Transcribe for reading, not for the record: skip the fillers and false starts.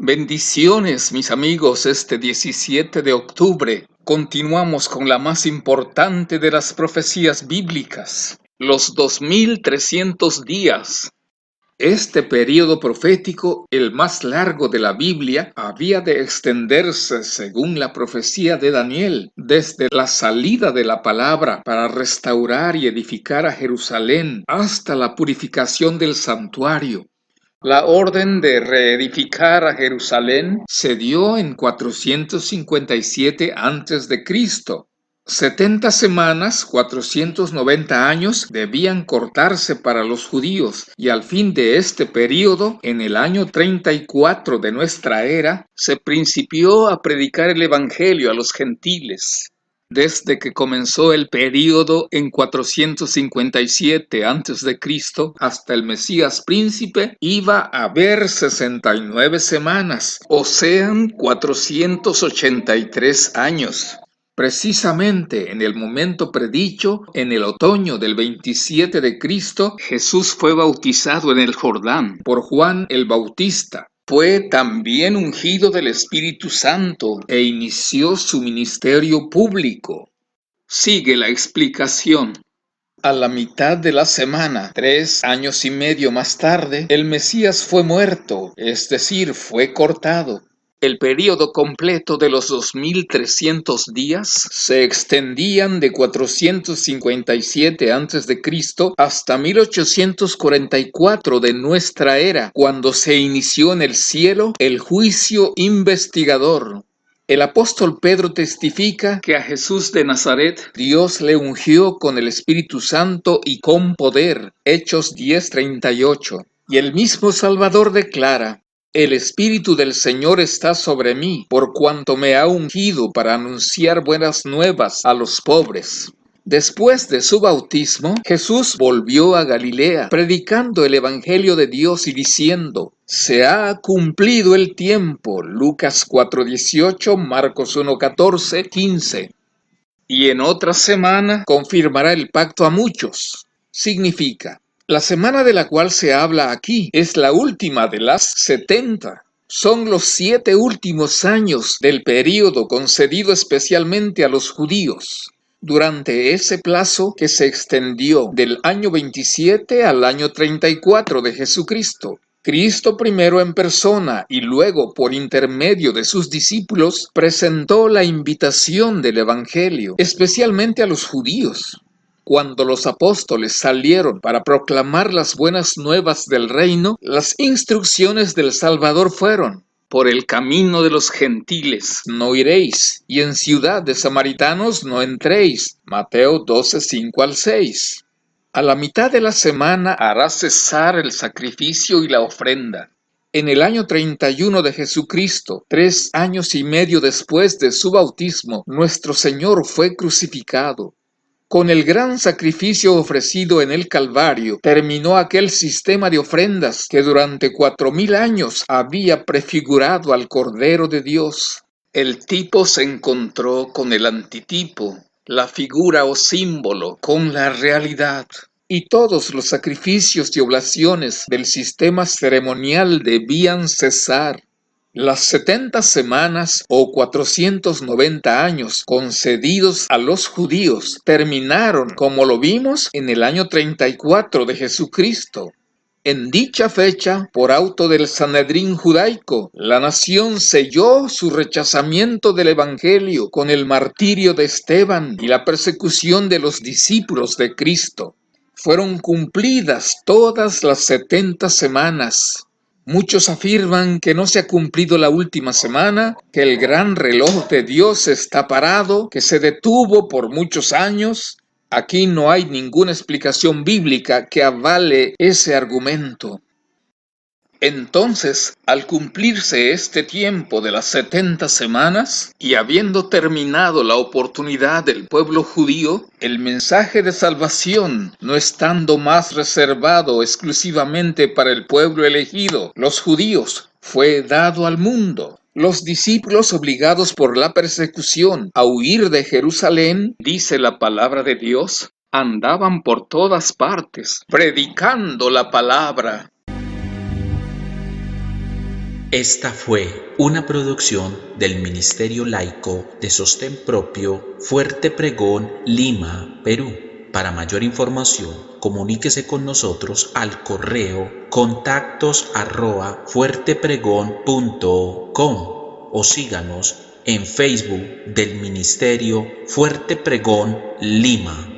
Bendiciones, mis amigos, este 17 de octubre. Continuamos con la más importante de las profecías bíblicas, los 2300 días. Este período profético, el más largo de la Biblia, había de extenderse, según la profecía de Daniel, desde la salida de la palabra para restaurar y edificar a Jerusalén hasta la purificación del santuario. La orden de reedificar a Jerusalén se dio en 457 a.C. 70 semanas, 490 años, debían cortarse para los judíos, y al fin de este período, en el año 34 de nuestra era, se principió a predicar el Evangelio a los gentiles. Desde que comenzó el período en 457 a.C. hasta el Mesías príncipe, iba a haber 69 semanas, o sean 483 años. Precisamente en el momento predicho, en el otoño del 27 de Cristo, Jesús fue bautizado en el Jordán por Juan el Bautista. Fue también ungido del Espíritu Santo e inició su ministerio público. Sigue la explicación. A la mitad de la semana, 3 años y medio más tarde, el Mesías fue muerto, es decir, fue cortado. El período completo de los 2300 días se extendían de 457 a.C. hasta 1844 de nuestra era, cuando se inició en el cielo el juicio investigador. El apóstol Pedro testifica que a Jesús de Nazaret Dios le ungió con el Espíritu Santo y con poder, Hechos 10:38. Y el mismo Salvador declara: el Espíritu del Señor está sobre mí, por cuanto me ha ungido para anunciar buenas nuevas a los pobres. Después de su bautismo, Jesús volvió a Galilea, predicando el Evangelio de Dios y diciendo: se ha cumplido el tiempo. Lucas 4:18, Marcos 1:14, 15. Y en otra semana confirmará el pacto a muchos. Significa: la semana de la cual se habla aquí es la última de las 70. Son los 7 últimos años del período concedido especialmente a los judíos. Durante ese plazo, que se extendió del año 27 al año 34 de Jesucristo, Cristo primero en persona y luego por intermedio de sus discípulos presentó la invitación del Evangelio, especialmente a los judíos. Cuando los apóstoles salieron para proclamar las buenas nuevas del reino, las instrucciones del Salvador fueron: por el camino de los gentiles no iréis, y en ciudad de samaritanos no entréis. Mateo 12:5-6. A la mitad de la semana hará cesar el sacrificio y la ofrenda. En el año 31 de Jesucristo, 3 años y medio después de su bautismo, nuestro Señor fue crucificado. Con el gran sacrificio ofrecido en el Calvario, terminó aquel sistema de ofrendas que durante 4000 años había prefigurado al Cordero de Dios. El tipo se encontró con el antitipo, la figura o símbolo con la realidad. Y todos los sacrificios y oblaciones del sistema ceremonial debían cesar. Las 70 semanas o 490 años concedidos a los judíos terminaron, como lo vimos, en el año 34 de Jesucristo. En dicha fecha, por auto del Sanedrín judaico, la nación selló su rechazamiento del Evangelio con el martirio de Esteban y la persecución de los discípulos de Cristo. Fueron cumplidas todas las 70 semanas. Muchos afirman que no se ha cumplido la última semana, que el gran reloj de Dios está parado, que se detuvo por muchos años. Aquí no hay ninguna explicación bíblica que avale ese argumento. Entonces, al cumplirse este tiempo de las 70 semanas, y habiendo terminado la oportunidad del pueblo judío, el mensaje de salvación, no estando más reservado exclusivamente para el pueblo elegido, los judíos, fue dado al mundo. Los discípulos, obligados por la persecución a huir de Jerusalén, dice la palabra de Dios, andaban por todas partes, predicando la palabra. Esta fue una producción del Ministerio Laico de Sostén Propio Fuerte Pregón, Lima, Perú. Para mayor información, comuníquese con nosotros al correo contactos@fuertepregón.com o síganos en Facebook del Ministerio Fuerte Pregón, Lima.